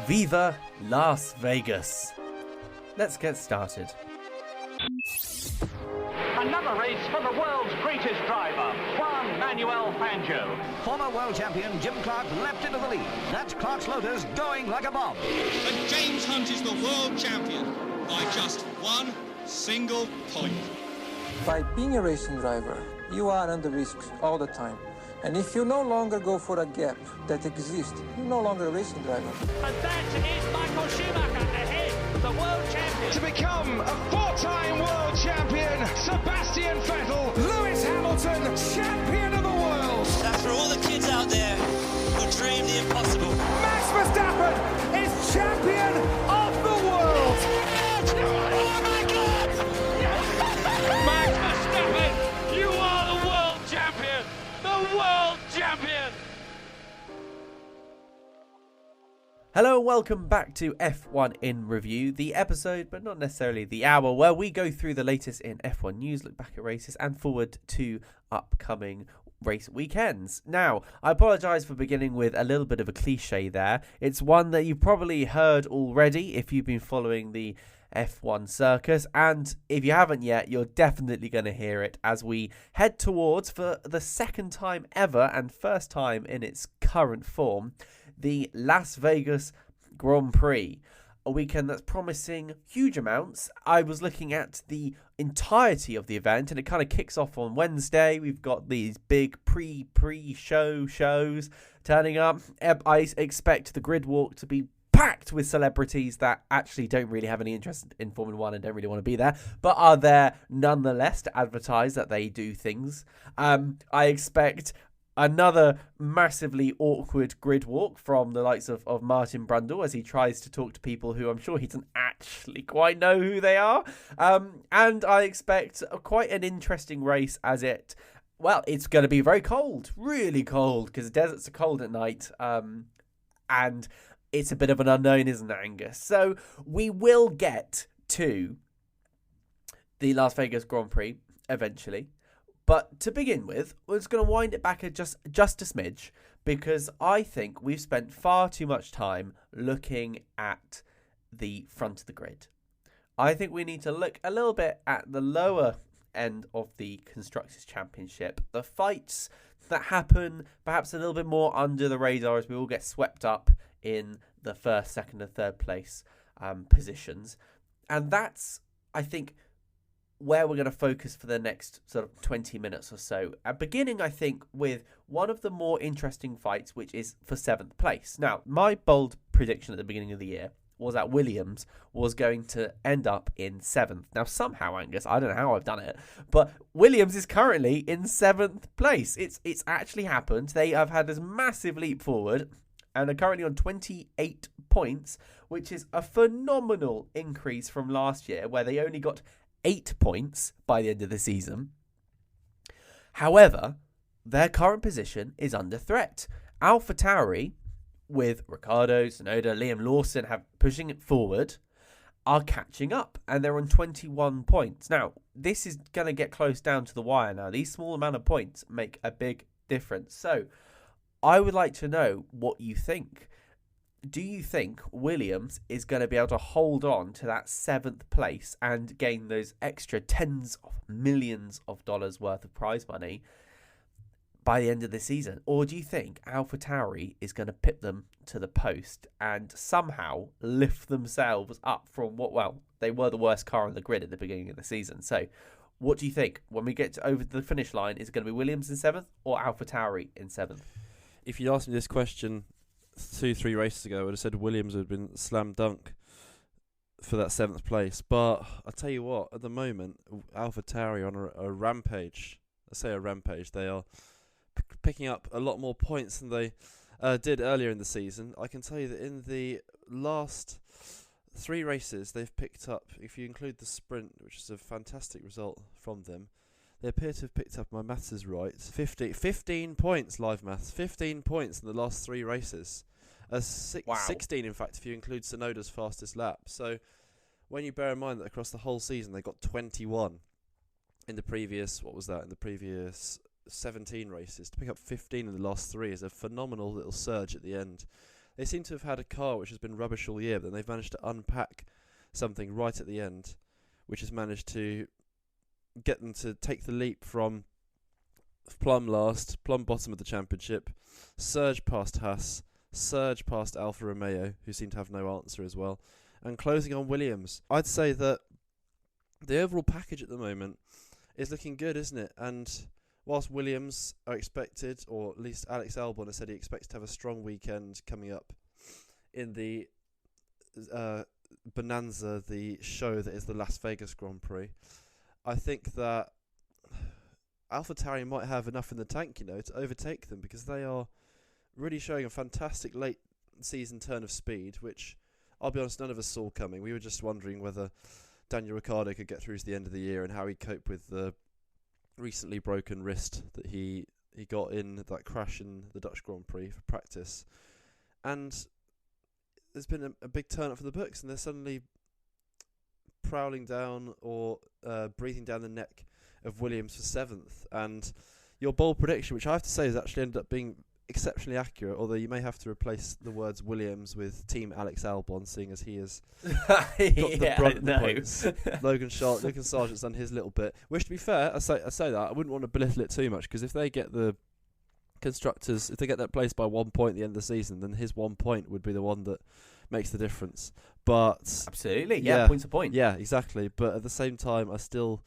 Viva Las Vegas! Let's get started. Another race for the world's greatest driver, Juan Manuel Fangio. Former world champion Jim Clark leapt into the lead. That's Clark's Lotus going like a bomb. And James Hunt is the world champion by just one single point. By being a racing driver, you are under risk all the time. And if you no longer go for a gap that exists, you're no longer a racing driver. And that is Michael Schumacher ahead, the world champion. To become a four-time world champion, Sebastian Vettel, Lewis Hamilton, champion of the world. That's for all the kids out there who dream the impossible. Max Verstappen is champion of the world. Oh my God! Max Verstappen, you are the world champion! The world champion! Hello and welcome back to F1 in Review, the episode, but not necessarily the hour, where we go through the latest in F1 news, look back at races and forward to upcoming race weekends. Now, I apologise for beginning with a little bit of a cliche there. It's one that you've probably heard already if you've been following the F1 circus, and if you haven't yet, you're definitely going to hear it as we head towards, for the second time ever and first time in its current form, the Las Vegas Grand Prix. A weekend that's promising huge amounts. I was looking at the entirety of the event, and it kind of kicks off on Wednesday. We've got these big pre-show shows turning up. I expect the grid walk to be packed with celebrities that actually don't really have any interest in Formula 1 and don't really want to be there, but are there nonetheless to advertise that they do things. I expect another massively awkward grid walk from the likes of Martin Brundle as he tries to talk to people who I'm sure he doesn't actually quite know who they are. And I expect quite an interesting race as it's going to be very cold, really cold, because the deserts are cold at night. And it's a bit of an unknown, isn't it, Angus? So we will get to the Las Vegas Grand Prix eventually. But to begin with, we're just going to wind it back just a smidge, because I think we've spent far too much time looking at the front of the grid. I think we need to look a little bit at the lower end of the Constructors' Championship. The fights that happen perhaps a little bit more under the radar as we all get swept up in the first, second and third place positions. And that's, I think, where we're going to focus for the next sort of 20 minutes or so. Beginning, I think, with one of the more interesting fights, which is for 7th place. Now, my bold prediction at the beginning of the year was that Williams was going to end up in 7th. Now, somehow, Angus, I don't know how I've done it, but Williams is currently in 7th place. It's actually happened. They have had this massive leap forward and are currently on 28 points, which is a phenomenal increase from last year, where they only got 8 points by the end of the season. However, their current position is under threat. AlphaTauri, with Ricciardo, Tsunoda, Liam Lawson pushing it forward, are catching up, and they're on 21 points. Now, this is going to get close down to the wire now. These small amount of points make a big difference. So, I would like to know what you think. Do you think Williams is going to be able to hold on to that 7th place and gain those extra tens of millions of dollars worth of prize money by the end of the season? Or do you think AlphaTauri is going to pip them to the post and somehow lift themselves up from they were the worst car on the grid at the beginning of the season. So what do you think when we get over the finish line? Is it going to be Williams in 7th or AlphaTauri in 7th? If you'd asked me this question 2-3 races ago, I would have said Williams would have been slam dunk for that 7th place. But I tell you what, at the moment, AlphaTauri on a rampage. I say a rampage. They are picking up a lot more points than they did earlier in the season. I can tell you that in the last 3 races, they've picked up, if you include the sprint, which is a fantastic result from them, they appear to have picked up, my maths is right, 15 points, live maths, 15 points in the last 3 races. Wow. 16, in fact, if you include Tsunoda's fastest lap. So when you bear in mind that across the whole season they got 21 in the previous, 17 races, to pick up 15 in the last 3 is a phenomenal little surge at the end. They seem to have had a car which has been rubbish all year, but then they've managed to unpack something right at the end, which has managed to get them to take the leap from plumb bottom of the championship, surge past Haas, surge past Alfa Romeo, who seem to have no answer as well, and closing on Williams. I'd say that the overall package at the moment is looking good, isn't it? And whilst Williams are expected, or at least Alex Albon has said he expects to have a strong weekend coming up in the Bonanza, the show that is the Las Vegas Grand Prix, I think that AlphaTauri might have enough in the tank, to overtake them, because they are really showing a fantastic late season turn of speed, which, I'll be honest, none of us saw coming. We were just wondering whether Daniel Ricciardo could get through to the end of the year and how he'd cope with the recently broken wrist that he got in that crash in the Dutch Grand Prix for practice. And there's been a big turn up for the books, and they're suddenly prowling down or breathing down the neck of Williams for 7th. And your bold prediction, which I have to say has actually ended up being exceptionally accurate, although you may have to replace the words Williams with Team Alex Albon, seeing as he has got the brunt of the points. Logan Sargent's done his little bit, which, to be fair, I say that I wouldn't want to belittle it too much, because if they get the constructors, if they get that place by 1 point at the end of the season, then his 1 point would be the one that makes the difference. But absolutely, yeah, point's a point. Yeah, exactly. But at the same time, I still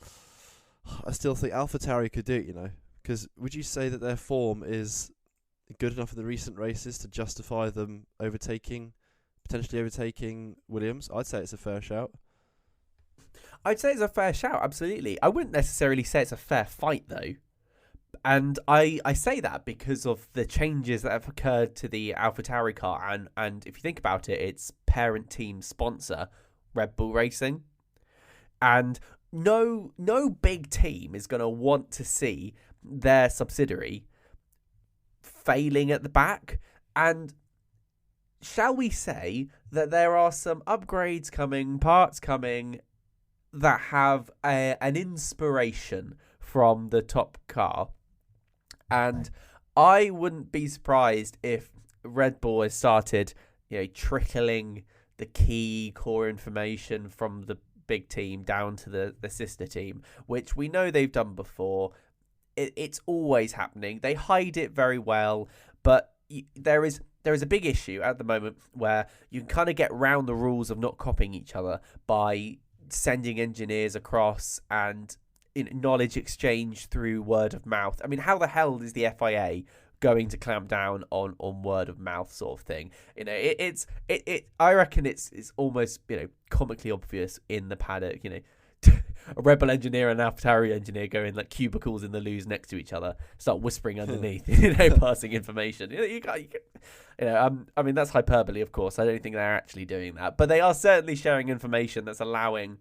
think AlphaTauri could do it, because would you say that their form is good enough in the recent races to justify them potentially overtaking Williams? I'd say it's a fair shout. I'd say it's a fair shout, absolutely. I wouldn't necessarily say it's a fair fight, though. And I say that because of the changes that have occurred to the AlphaTauri car. And if you think about it, its parent team sponsor, Red Bull Racing. And no big team is going to want to see their subsidiary failing at the back. And shall we say that there are some upgrades coming, parts coming, that have an inspiration from the top car. And I wouldn't be surprised if Red Bull has started, trickling the key core information from the big team down to the sister team, which we know they've done before. It's always happening. They hide it very well, but there is a big issue at the moment where you can kind of get around the rules of not copying each other by sending engineers across and knowledge exchange through word of mouth. I mean, how the hell is the FIA going to clamp down on word of mouth sort of thing? I reckon it's almost comically obvious in the paddock. A Red Bull engineer and an AlphaTauri engineer go in like cubicles in the loos next to each other, start whispering underneath, passing information. I mean, that's hyperbole, of course. I don't think they're actually doing that, but they are certainly sharing information that's allowing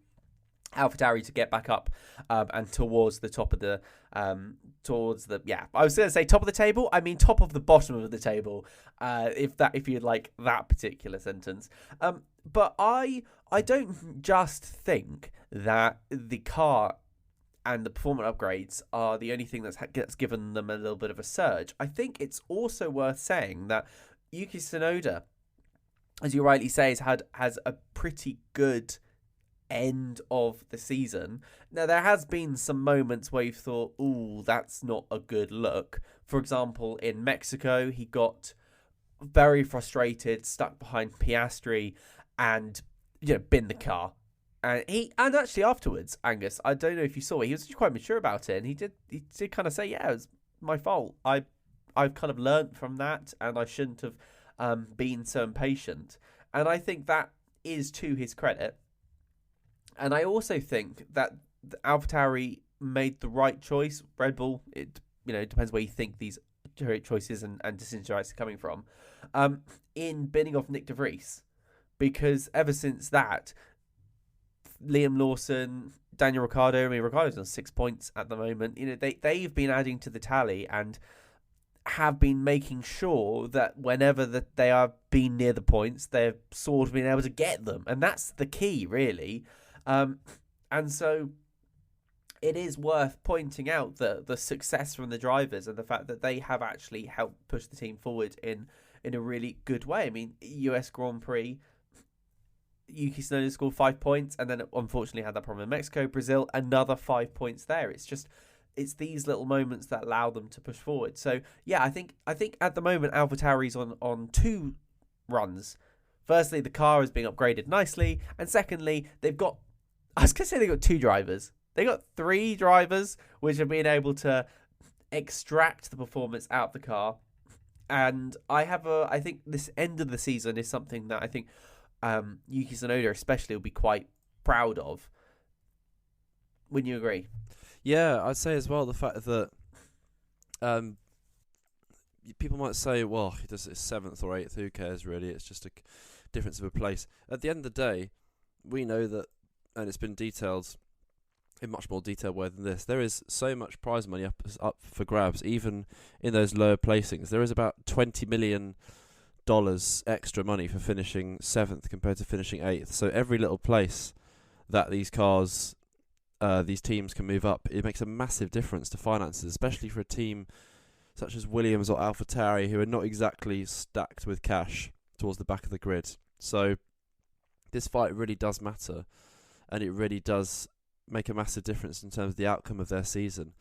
AlphaTauri to get back up and towards the top of the I was going to say top of the table. I mean top of the bottom of the table. If you'd like that particular sentence. But I don't just think that the car and the performance upgrades are the only thing that's given them a little bit of a surge. I think it's also worth saying that Yuki Tsunoda, as you rightly say, has a pretty good end of the season. Now, there has been some moments where you've thought, ooh, that's not a good look. For example, in Mexico, he got very frustrated, stuck behind Piastri, and binned the car. And actually afterwards, Angus, I don't know if you saw it, he was actually quite mature about it, and he did kind of say, yeah, it was my fault. I've kind of learnt from that, and I shouldn't have been so impatient. And I think that is to his credit. And I also think that AlphaTauri made the right choice. Red Bull, it depends where you think these choices and decisions are coming from, in binning off Nick de Vries. Because ever since that, Liam Lawson, Daniel Ricciardo, Ricciardo's on 6 points at the moment. They've been adding to the tally and have been making sure that whenever they are being near the points, they've sort of been able to get them. And that's the key, really. And so it is worth pointing out the success from the drivers and the fact that they have actually helped push the team forward in in a really good way. I mean, US Grand Prix, Yuki Tsunoda scored 5 points, and then unfortunately had that problem in Mexico. Brazil, another 5 points there. It's these little moments that allow them to push forward. So yeah, I think at the moment AlphaTauri's on 2 runs. Firstly, the car is being upgraded nicely, and secondly, they've got 2 drivers. They got 3 drivers which have been able to extract the performance out of the car. And I think this end of the season is something that I think Yuki Tsunoda especially will be quite proud of. Wouldn't you agree? Yeah, I'd say as well the fact that people might say, well, he does it 7th or 8th, who cares really? It's just a difference of a place. At the end of the day, we know that, and it's been detailed in much more detailed way than this, there is so much prize money up for grabs, even in those lower placings. There is about $20 million extra money for finishing 7th compared to finishing 8th. So every little place that these cars, these teams can move up, it makes a massive difference to finances, especially for a team such as Williams or AlphaTauri, who are not exactly stacked with cash towards the back of the grid. So this fight really does matter, and it really does make a massive difference in terms of the outcome of their season.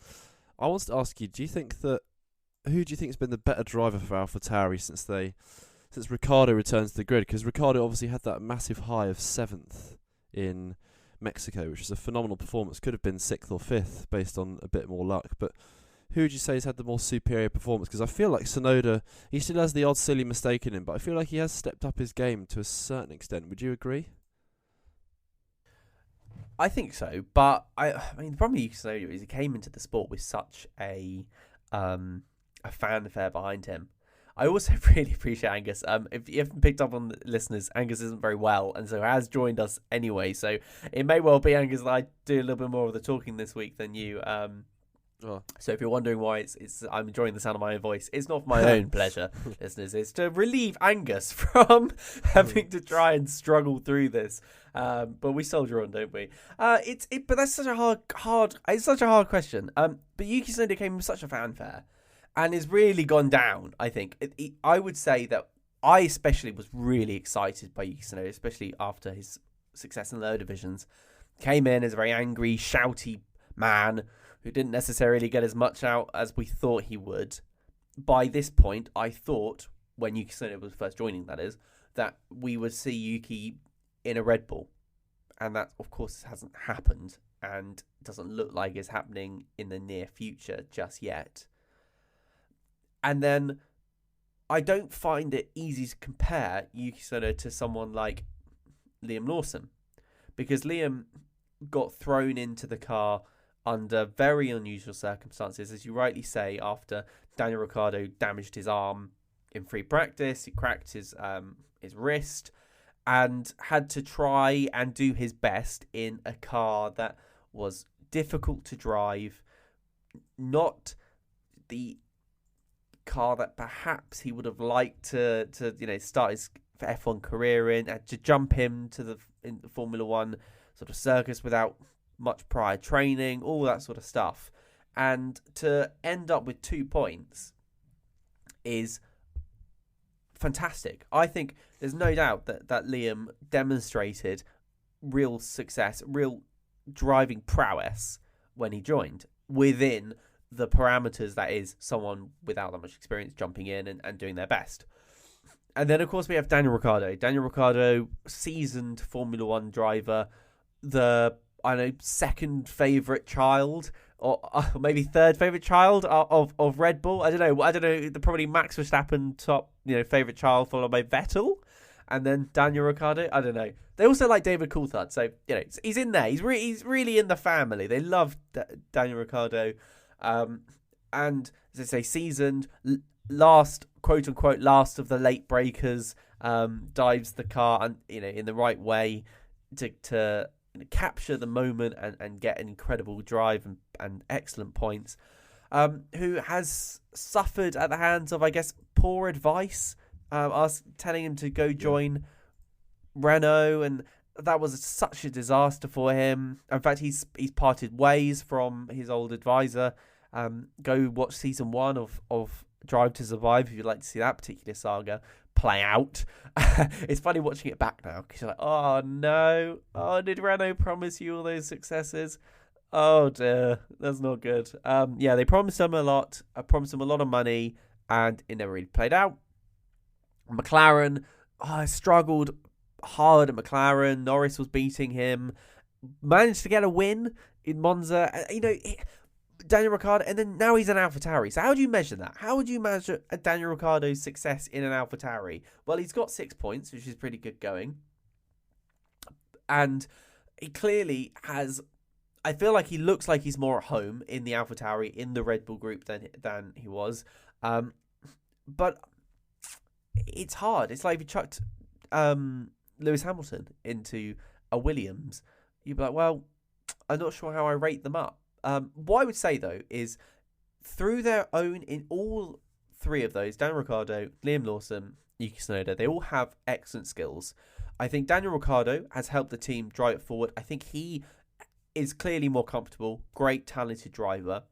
I want to ask you, who do you think has been the better driver for AlphaTauri since Ricciardo returned to the grid? Because Ricciardo obviously had that massive high of 7th in Mexico, which was a phenomenal performance. Could have been 6th or 5th based on a bit more luck. But who would you say has had the more superior performance? Because I feel like Tsunoda, he still has the odd silly mistake in him, but I feel like he has stepped up his game to a certain extent. Would you agree? I think so, but I mean, the problem with Yuki Tsunoda is he came into the sport with such a fanfare behind him. I also really appreciate Angus. If you haven't picked up on the listeners, Angus isn't very well, and so has joined us anyway. So it may well be, Angus, that I do a little bit more of the talking this week than you. So if you're wondering why it's I'm enjoying the sound of my own voice, it's not for my own pleasure, listeners. It's to relieve Angus from having to try and struggle through this. But we soldier on, don't we? But that's such a hard. It's such a hard question. But Yuki Tsunoda came with such a fanfare, and has really gone down. I think I would say that I especially was really excited by Yuki Tsunoda, especially after his success in the lower divisions. Came in as a very angry, shouty man who didn't necessarily get as much out as we thought he would. By this point, I thought, when Yuki Tsunoda was first joining, that is, that we would see Yuki in a Red Bull. And that, of course, hasn't happened, and doesn't look like it's happening in the near future just yet. And then I don't find it easy to compare Yuki Tsunoda to someone like Liam Lawson, because Liam got thrown into the car under very unusual circumstances, as you rightly say, after Daniel Ricciardo damaged his arm in free practice. He cracked his wrist and had to try and do his best in a car that was difficult to drive, not the car that perhaps he would have liked to start his F1 career in, and to jump him to the Formula One sort of circus without much prior training, all that sort of stuff. And to end up with 2 points is fantastic. I think there's no doubt that Liam demonstrated real success, real driving prowess when he joined, within the parameters that is someone without that much experience jumping in and doing their best. And then, of course, we have Daniel Ricciardo. Daniel Ricciardo, seasoned Formula One driver, second favourite child, or maybe third favourite child of Red Bull. I don't know. Probably Max Verstappen top, favourite child, followed by Vettel, and then Daniel Ricciardo. I don't know. They also like David Coulthard, so he's in there. He's really in the family. They love Daniel Ricciardo, and as I say, seasoned, last quote unquote last of the late breakers. Dives the car and in the right way to capture the moment and get an incredible drive and excellent points, who has suffered at the hands of, I guess, poor advice, us telling him to go join Renault, and that was such a disaster for him. In fact, he's parted ways from his old advisor. Go watch season 1 of Drive to Survive, if you'd like to see that particular saga play out. It's funny watching it back now because you're like, oh no, oh, did Renault promise you all those successes? Oh dear, that's not good. Yeah, they promised him a lot. I promised him a lot of money, and it never really played out. McLaren, struggled hard at McLaren. Norris was beating him. Managed to get a win in Monza. Daniel Ricciardo, and then now he's an AlphaTauri. So how do you measure that? How would you measure a Daniel Ricciardo's success in an AlphaTauri? Well, he's got 6 points, which is pretty good going. And he clearly has... I feel like he looks like he's more at home in the AlphaTauri, in the Red Bull group than he was. But it's hard. It's like if you chucked Lewis Hamilton into a Williams, you'd be like, well, I'm not sure how I rate them up. What I would say, though, is through their own, in all three of those, Daniel Ricciardo, Liam Lawson, Yuki Tsunoda, they all have excellent skills. I think Daniel Ricciardo has helped the team drive it forward. I think he is clearly more comfortable, great, talented driver,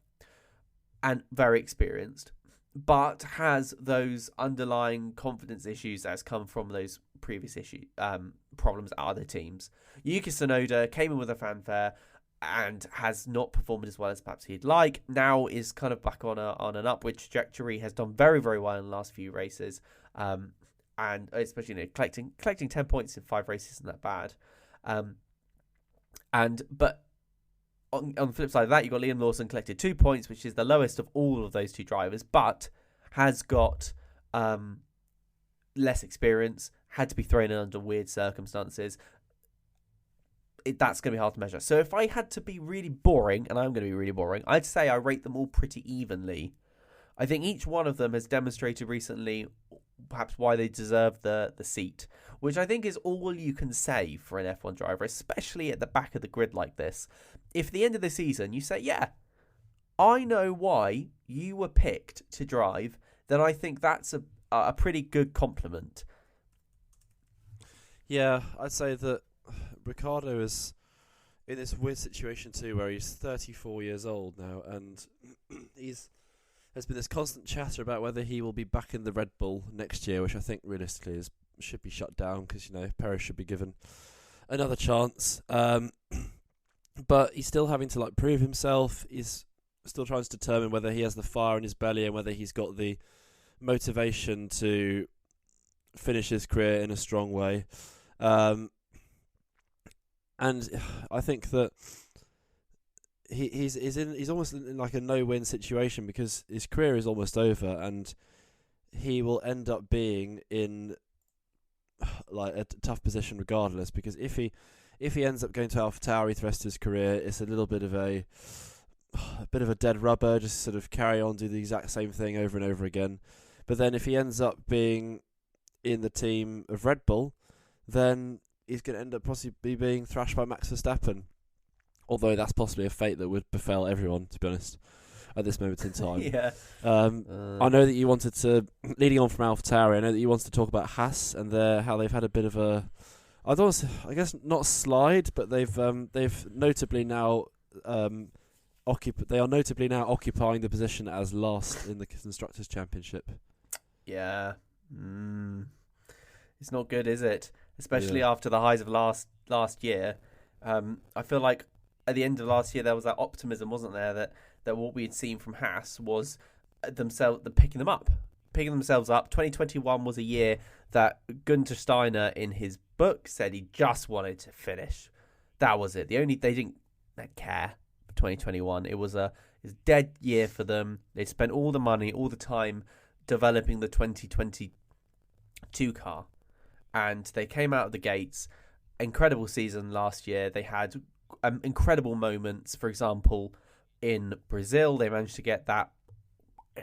and very experienced, but has those underlying confidence issues that has come from those previous problems at other teams. Yuki Tsunoda came in with a fanfare and has not performed as well as perhaps he'd like. Now is kind of back on an upward trajectory, has done very, very well in the last few races, and especially collecting 10 points in 5 races isn't that bad. But on the flip side of that, you've got Liam Lawson collected 2 points, which is the lowest of all of those two drivers, but has got less experience, had to be thrown in under weird circumstances. That's going to be hard to measure. So if I had to be really boring, and I'm going to be really boring, I'd say I rate them all pretty evenly. I think each one of them has demonstrated recently perhaps why they deserve the seat, which I think is all you can say for an F1 driver, especially at the back of the grid like this. If at the end of the season you say, yeah, I know why you were picked to drive, then I think that's a pretty good compliment. Yeah, I'd say that Ricciardo is in this weird situation too, where he's 34 years old now, and there's been this constant chatter about whether he will be back in the Red Bull next year, which I think realistically should be shut down because Perez should be given another chance. But he's still having to prove himself. He's still trying to determine whether he has the fire in his belly and whether he's got the motivation to finish his career in a strong way. And I think that he's almost in like a no-win situation because his career is almost over, and he will end up being in like a tough position regardless. Because if he ends up going to AlphaTauri the rest of his career, it's a little bit of a dead rubber, just sort of carry on, do the exact same thing over and over again. But then if he ends up being in the team of Red Bull, then he's going to end up possibly being thrashed by Max Verstappen. Although that's possibly a fate that would befell everyone, to be honest, at this moment in time. Yeah. I know that you wanted to, leading on from AlphaTauri, I know that you wanted to talk about Haas and how they've had a bit of a, I guess not slide, but they've notably now they are notably now occupying the position as last in the Constructors' Championship. Yeah. It's not good, is it? Especially after the highs of last year. I feel like at the end of last year there was that optimism, wasn't there, that what we had seen from Haas was them picking themselves up. 2021 was a year that Günther Steiner in his book said he just wanted to finish. That was it. They didn't care for 2021. It was a dead year for them. They spent all the money, all the time developing the 2022 car. And they came out of the gates. Incredible season last year. They had incredible moments. For example, in Brazil, they managed to get that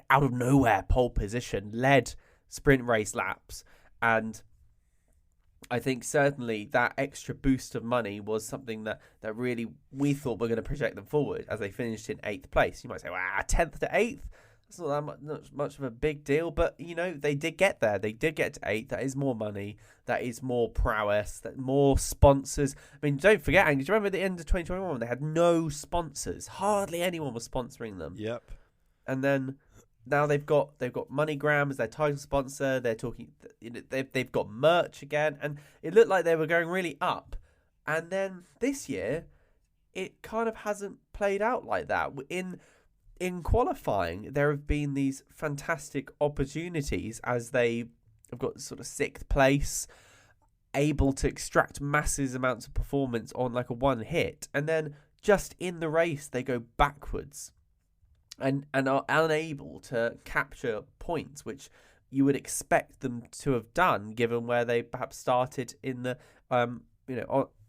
out of nowhere pole position, led sprint race laps. And I think certainly that extra boost of money was something that really we thought were going to project them forward as they finished in 8th place. You might say, 10th to 8th? That's not much of a big deal, but they did get there. They did get to 8th. That is more money. That is more prowess. That more sponsors. I mean, don't forget, Angus, do you remember at the end of 2021 they had no sponsors? Hardly anyone was sponsoring them. Yep. And then now they've got MoneyGram as their title sponsor. They're talking, they've got merch again, and it looked like they were going really up. And then this year, it kind of hasn't played out like that. In qualifying, there have been these fantastic opportunities as they have got sort of 6th place, able to extract massive amounts of performance on like a one hit, and then just in the race they go backwards and are unable to capture points, which you would expect them to have done given where they perhaps started in the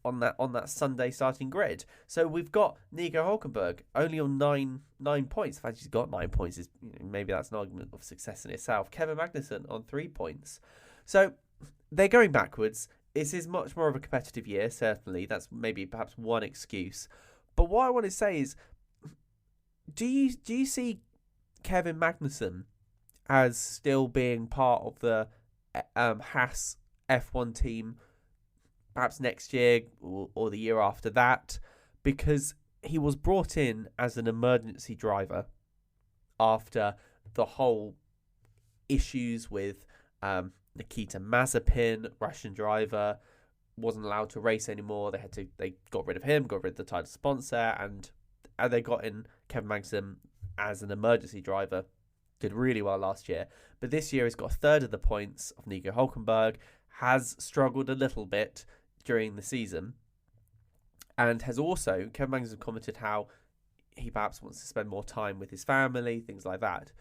on that Sunday starting grid. So we've got Nico Hülkenberg only on nine points. In fact, he's got 9 points. Maybe that's an argument of success in itself. Kevin Magnussen on 3 points. So they're going backwards. This is much more of a competitive year, certainly. That's maybe perhaps one excuse. But what I want to say is, do you see Kevin Magnussen as still being part of the Haas F1 team perhaps next year or the year after that? Because he was brought in as an emergency driver after the whole issues with Nikita Mazepin, Russian driver, wasn't allowed to race anymore. They got rid of him, got rid of the title sponsor, and they got in Kevin Magnussen as an emergency driver. Did really well last year, but this year he's got a third of the points of Nico Hülkenberg. Has struggled a little bit during the season, and has also, Kevin Magnussen commented how he perhaps wants to spend more time with his family, things like that.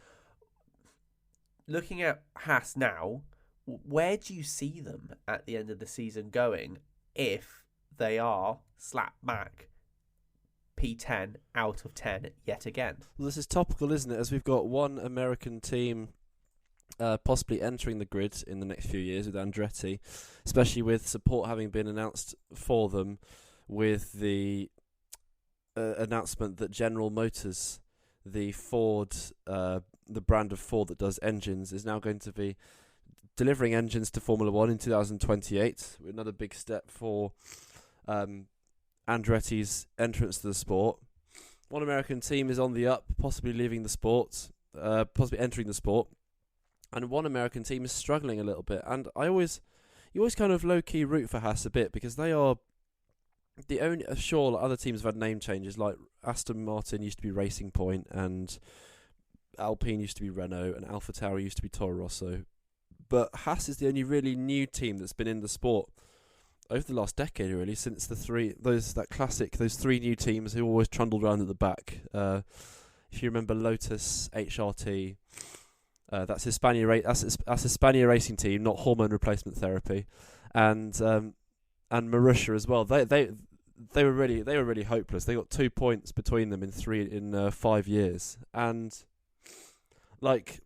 Looking at Haas now, where do you see them at the end of the season going if they are slap back P10 out of 10 yet again? Well, this is topical, isn't it? As we've got one American team possibly entering the grid in the next few years with Andretti, especially with support having been announced for them with the announcement that General Motors, the Ford, the brand of Ford that does engines, is now going to be delivering engines to Formula One in 2028. Another big step for Andretti's entrance to the sport. One American team is on the up, possibly leaving the sport, possibly entering the sport, and one American team is struggling a little bit. And you always kind of low key root for Haas a bit, because they are the only. Sure, other teams have had name changes, like Aston Martin used to be Racing Point, and Alpine used to be Renault, and AlphaTauri used to be Toro Rosso. But Haas is the only really new team that's been in the sport over the last decade, really, since those three new teams who always trundled around at the back. If you remember Lotus, HRT, that's Hispania Racing Team, not hormone replacement therapy, and Marussia as well. They were really hopeless. They got 2 points between them in 5 years, and like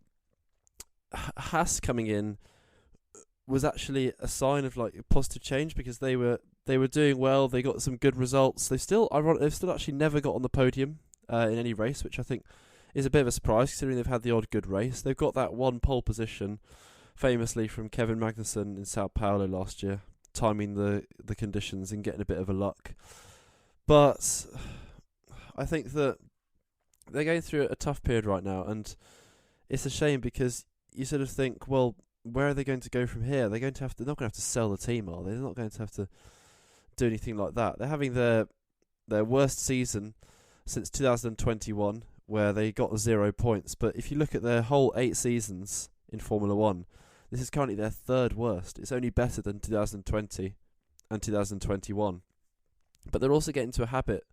Haas coming in was actually a sign of like a positive change, because they were doing well. They got some good results. They've still actually never got on the podium in any race, which I think is a bit of a surprise considering they've had the odd good race. They've got that one pole position, famously from Kevin Magnussen in Sao Paulo last year, timing the conditions and getting a bit of a luck. But I think that they're going through a tough period right now, and it's a shame because you sort of think, well, where are they going to go from here? They're not going to have to sell the team, are they? They're not going to have to do anything like that. They're having their worst season since 2021, where they got 0 points. But if you look at their whole 8 seasons in Formula One, this is currently their third worst. It's only better than 2020 and 2021. But they're also getting into a habit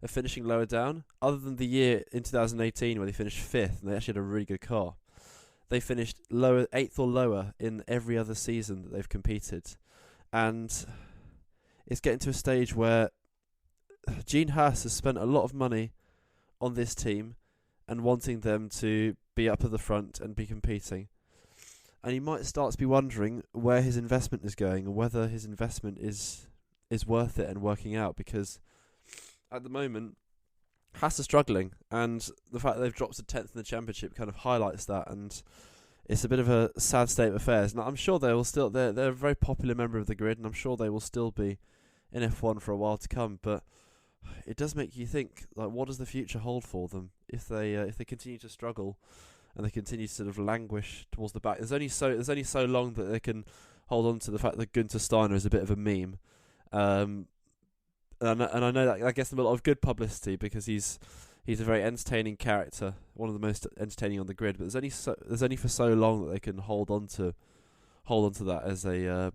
of finishing lower down. Other than the year in 2018 where they finished 5th and they actually had a really good car, they finished 8th or lower in every other season that they've competed. And it's getting to a stage where Gene Haas has spent a lot of money on this team and wanting them to be up at the front and be competing. And he might start to be wondering where his investment is going and whether his investment is worth it and working out, because at the moment Haas are struggling, and the fact that they've dropped to 10th in the championship kind of highlights that, and it's a bit of a sad state of affairs. Now, I'm sure they're a very popular member of the grid, and I'm sure they will still be in F1 for a while to come, but it does make you think, like, what does the future hold for them if they continue to struggle and they continue to sort of languish towards the back. There's only so long that they can hold on to the fact that Gunther Steiner is a bit of a meme. And I know that gets them a lot of good publicity because he's a very entertaining character, one of the most entertaining on the grid. But there's only for so long that they can hold on to that as a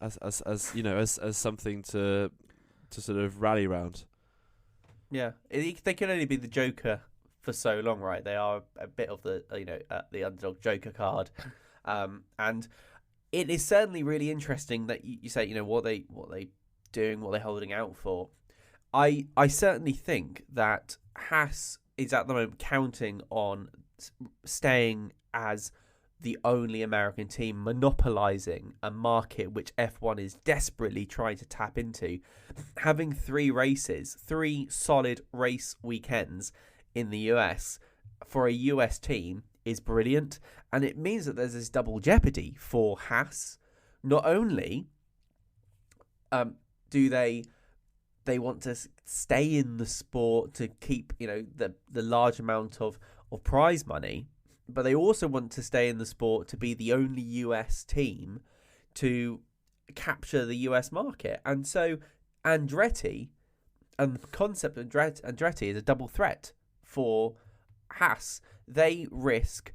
as something to sort of rally around. Yeah, they can only be the Joker for so long, right? They are a bit of the the underdog Joker card, and it is certainly really interesting that you say what they doing, what they're holding out for. I certainly think that Haas is at the moment counting on staying as the only American team, monopolising a market which F1 is desperately trying to tap into. Having 3 solid race weekends in the US for a US team is brilliant, and it means that there's this double jeopardy for Haas. Not only do they want to stay in the sport to keep the large amount of prize money, but they also want to stay in the sport to be the only US team to capture the US market. And so Andretti and the concept of Andretti is a double threat for Haas. They risk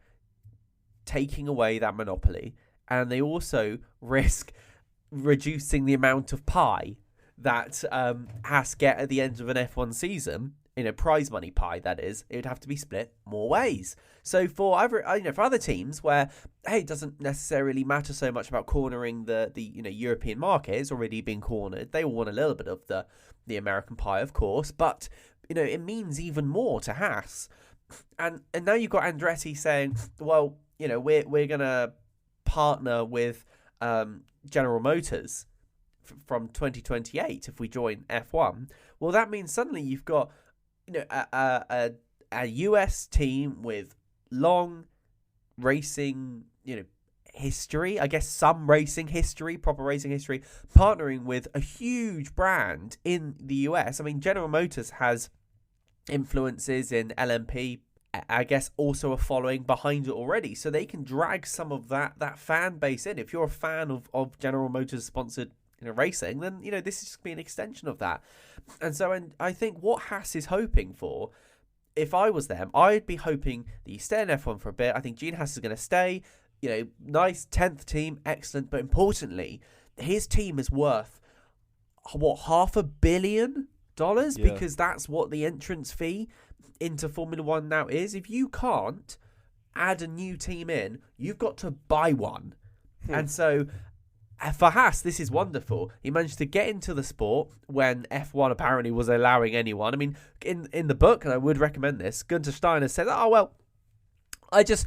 taking away that monopoly, and they also risk reducing the amount of pie that Haas get at the end of an F1 season. Prize money pie, that is, it would have to be split more ways. So for other teams where, hey, it doesn't necessarily matter so much about cornering the European market, it's already been cornered. They all want a little bit of the American pie, of course, but it means even more to Haas. And now you've got Andretti saying, well, we're gonna partner with General Motors from 2028 if we join F1. Well, that means suddenly you've got a US team with long racing history, I guess some racing history, proper racing history, partnering with a huge brand in the US. I mean, General Motors has influences in LMP, I guess also a following behind it already, so they can drag some of that fan base in. If you're a fan of General Motors sponsored racing, then this is just be an extension of that. And so I think what Haas is hoping for, if I was them, I'd be hoping that you stay in F1 for a bit. I think Gene Haas is going to stay, nice 10th team, excellent, but importantly, his team is worth $500 million, because that's what the entrance fee into Formula One now is. If you can't add a new team in, you've got to buy one. And so for Haas, this is wonderful. He managed to get into the sport when F1 apparently was allowing anyone. I mean, in the book, and I would recommend this, Gunther Steiner said, "Oh well, I just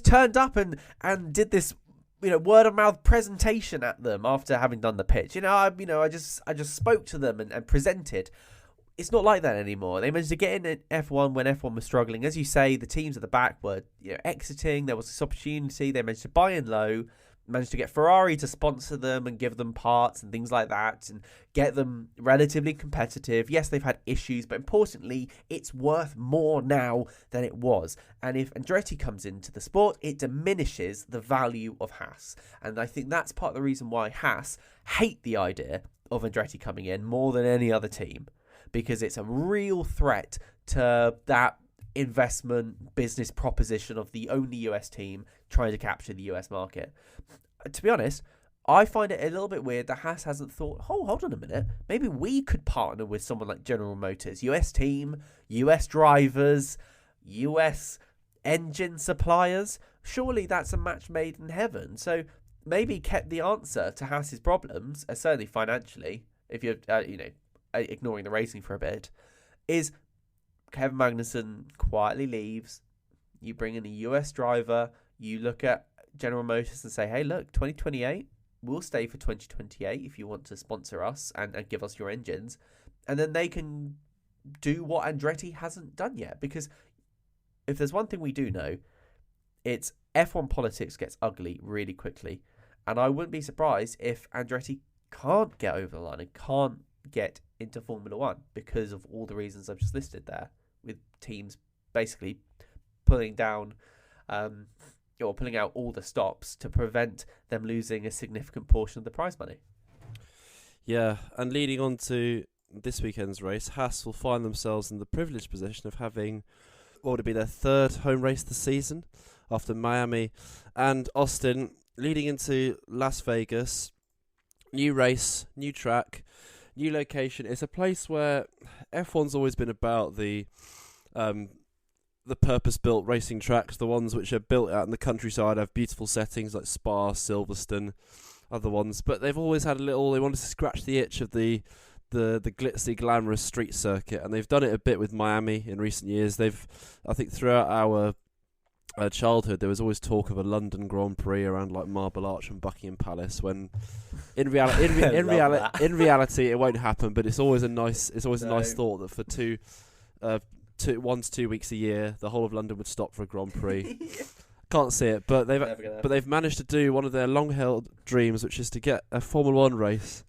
turned up and did this word of mouth presentation at them after having done the pitch. I just spoke to them and presented." It's not like that anymore. They managed to get in at F1 when F1 was struggling. As you say, the teams at the back were exiting. There was this opportunity. They managed to buy in low, managed to get Ferrari to sponsor them and give them parts and things like that and get them relatively competitive. Yes, they've had issues, but importantly, it's worth more now than it was. And if Andretti comes into the sport, it diminishes the value of Haas. And I think that's part of the reason why Haas hate the idea of Andretti coming in more than any other team, because it's a real threat to that investment business proposition of the only US team trying to capture the US market. To be honest, I find it a little bit weird that Haas hasn't thought, hold on a minute, maybe we could partner with someone like General Motors, US team, US drivers, US engine suppliers. Surely that's a match made in heaven. So maybe kept the answer to Haas's problems, certainly financially, if you're ignoring the racing for a bit, is Kevin Magnussen quietly leaves. You bring in a US driver. You look at General Motors and say, hey, look, 2028, we'll stay for 2028 if you want to sponsor us and give us your engines. And then they can do what Andretti hasn't done yet. Because if there's one thing we do know, it's F1 politics gets ugly really quickly. And I wouldn't be surprised if Andretti can't get over the line and can't get into Formula One because of all the reasons I've just listed there, with teams basically pulling down, or pulling out all the stops to prevent them losing a significant portion of the prize money. Yeah, and leading on to this weekend's race, Haas will find themselves in the privileged position of having what would be their third home race this season after Miami and Austin, leading into Las Vegas. New race, new track, new location. It's a place where F1's always been about the purpose-built racing tracks, the ones which are built out in the countryside, have beautiful settings like Spa, Silverstone, other ones. But they've always had they wanted to scratch the itch of the glitzy, glamorous street circuit, and they've done it a bit with Miami in recent years. I think throughout our childhood, there was always talk of a London Grand Prix around like Marble Arch and Buckingham Palace. When in reality, in reality, it won't happen. But it's always a nice thought that for 1 to 2 weeks a year, the whole of London would stop for a Grand Prix. Can't see it, but they've managed to do one of their long-held dreams, which is to get a Formula One race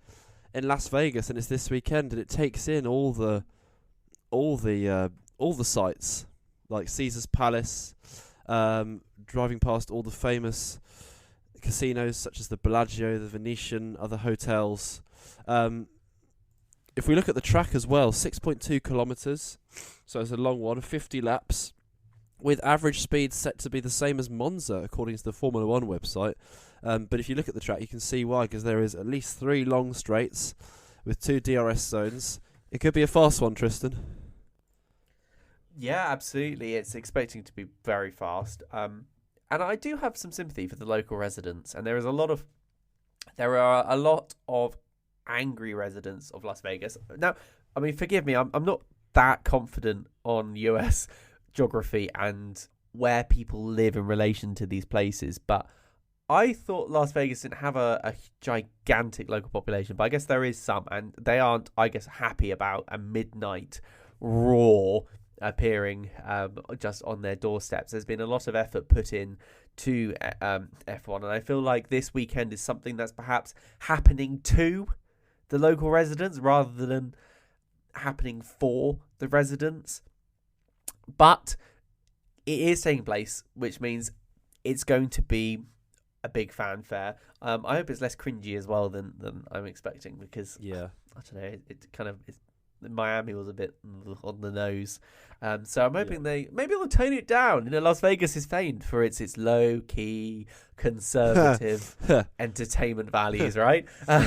in Las Vegas, and it's this weekend, and it takes in all the sights like Caesar's Palace, driving past all the famous casinos such as the Bellagio, the Venetian, other hotels. If we look at the track as well, 6.2 kilometres, so it's a long one, 50 laps, with average speed set to be the same as Monza, according to the Formula One website. But if you look at the track, you can see why, because there is at least 3 long straights with 2 DRS zones. It could be a fast one, Tristan. Yeah, absolutely. It's expecting to be very fast. And I do have some sympathy for the local residents, and there are a lot of angry residents of Las Vegas. Now, I mean, forgive me, I'm not that confident on US geography and where people live in relation to these places, but I thought Las Vegas didn't have a gigantic local population, but I guess there is some, and they aren't, I guess, happy about a midnight roar appearing just on their doorsteps. There's been a lot of effort put in to F1, and I feel like this weekend is something that's perhaps happening to the local residents rather than happening for the residents. But it is taking place, which means it's going to be a big fanfare. I hope it's less cringy as well than I'm expecting, because I don't know, it kind of Miami was a bit on the nose, so I'm hoping maybe they'll tone it down. You know, Las Vegas is famed for its low key, conservative entertainment values, right?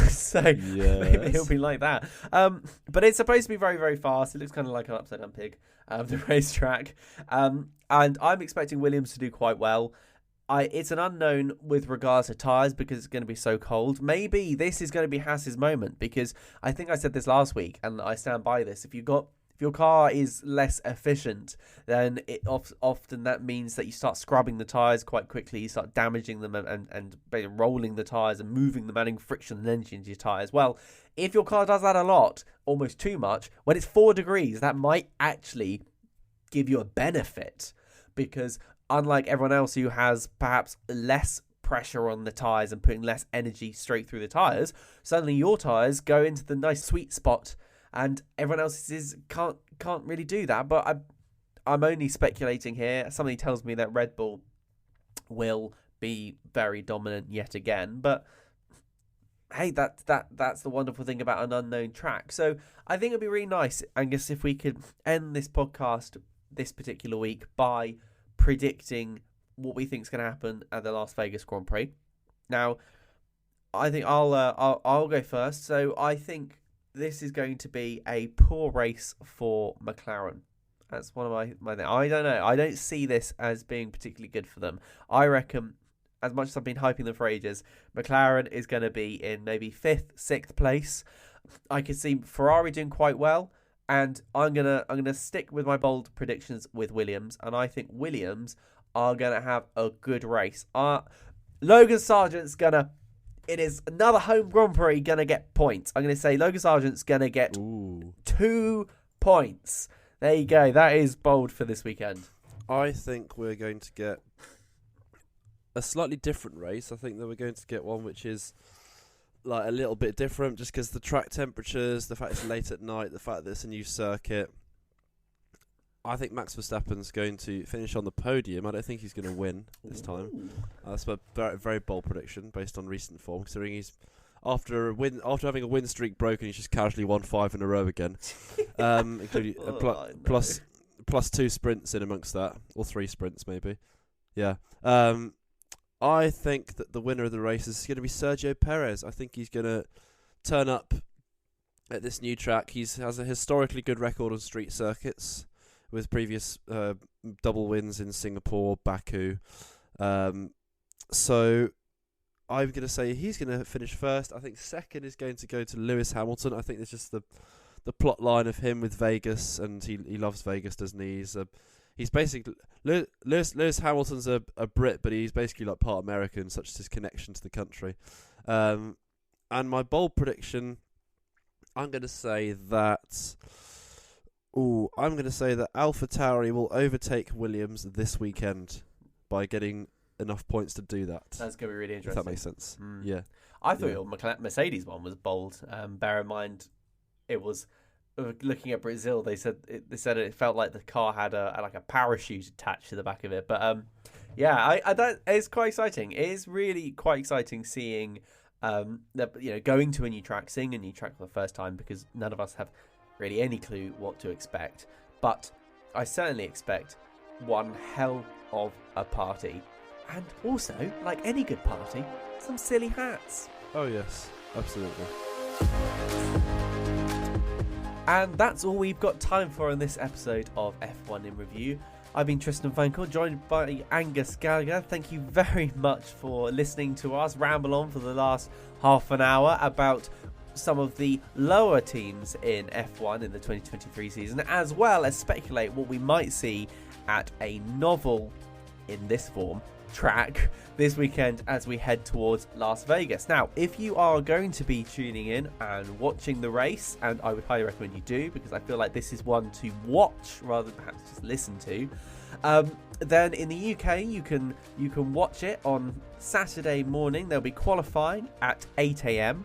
So maybe it'll be like that. But it's supposed to be very, very fast. It looks kind of like an upside down pig, the racetrack, and I'm expecting Williams to do quite well. It's an unknown with regards to tyres because it's going to be so cold. Maybe this is going to be Haas's moment, because I think I said this last week and I stand by this. If your car is less efficient, then it often that means that you start scrubbing the tyres quite quickly. You start damaging them and rolling the tyres and moving them, adding friction and energy into your tyres. Well, if your car does that a lot, almost too much, when it's 4 degrees, that might actually give you a benefit, because unlike everyone else who has perhaps less pressure on the tyres and putting less energy straight through the tyres, suddenly your tyres go into the nice sweet spot, and everyone else's can't really do that. But I'm only speculating here. Something tells me that Red Bull will be very dominant yet again. But hey, that's the wonderful thing about an unknown track. So I think it'd be really nice, Angus, if we could end this podcast this particular week by predicting what we think is going to happen at the Las Vegas Grand Prix. Now, I think I'll go first. So I think this is going to be a poor race for McLaren. That's one of my things. I don't know. I don't see this as being particularly good for them. I reckon, as much as I've been hyping them for ages, McLaren is going to be in maybe 5th, 6th place. I could see Ferrari doing quite well. And I'm gonna stick with my bold predictions with Williams, and I think Williams are gonna have a good race. Logan Sargent's it is another home Grand Prix, gonna get points. I'm gonna say Logan Sargent's gonna get 2 points. There you go. That is bold for this weekend. I think we're going to get a slightly different race. I think that we're going to get one which is like a little bit different, just because the track temperatures, the fact it's late at night, the fact that it's a new circuit. I think Max Verstappen's going to finish on the podium. I don't think he's going to win this time. That's a very, very bold prediction based on recent form, considering he's after having a win streak broken, he's just casually won 5 in a row again, including plus 2 sprints in amongst that, or 3 sprints maybe. Yeah. I think that the winner of the race is going to be Sergio Perez. I think he's going to turn up at this new track. He has a historically good record on street circuits, with previous double wins in Singapore, Baku. So I'm going to say he's going to finish first. I think second is going to go to Lewis Hamilton. I think there's just the plot line of him with Vegas, and he loves Vegas, doesn't he? He's basically... Lewis Hamilton's a Brit, but he's basically like part American, such as his connection to the country. And my bold prediction, I'm going to say that AlphaTauri will overtake Williams this weekend by getting enough points to do that. That's going to be really interesting. If that makes sense. Yeah. I thought your Mercedes one was bold. Bear in mind, it was... Looking at Brazil, they said it felt like the car had a parachute attached to the back of it. But it's quite exciting. It is really quite exciting seeing going to a new track, seeing a new track for the first time, because none of us have really any clue what to expect. But I certainly expect one hell of a party, and also, like any good party, some silly hats. Oh yes, absolutely. And that's all we've got time for in this episode of F1 in Review. I've been Tristan Fancourt, joined by Angus Gallager. Thank you very much for listening to us ramble on for the last half an hour about some of the lower teams in F1 in the 2023 season, as well as speculate what we might see at a novel, in this form, track this weekend as we head towards Las Vegas. Now, if you are going to be tuning in and watching the race, and I would highly recommend you do, because I feel like this is one to watch rather than perhaps just listen to, then in the UK you can watch it on Saturday morning. There'll be qualifying at 8 a.m.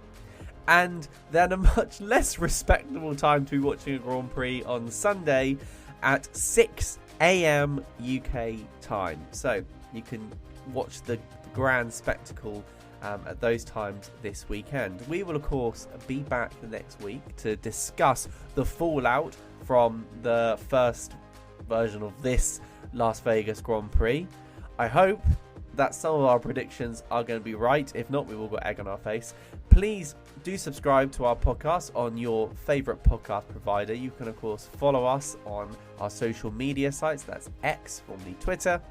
and then a much less respectable time to be watching a Grand Prix on Sunday at 6 a.m. UK time. So you can watch the grand spectacle at those times this weekend. We will, of course, be back the next week to discuss the fallout from the first version of this Las Vegas Grand Prix. I hope that some of our predictions are going to be right. If not, we will got egg on our face. Please do subscribe to our podcast on your favourite podcast provider. You can, of course, follow us on our social media sites. That's X, formerly Twitter,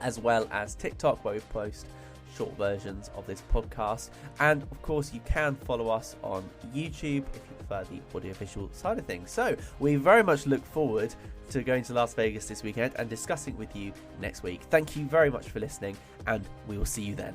as well as TikTok, where we post short versions of this podcast. And of course, you can follow us on YouTube if you prefer the audiovisual side of things. So we very much look forward to going to Las Vegas this weekend and discussing with you next week. Thank you very much for listening, and we will see you then.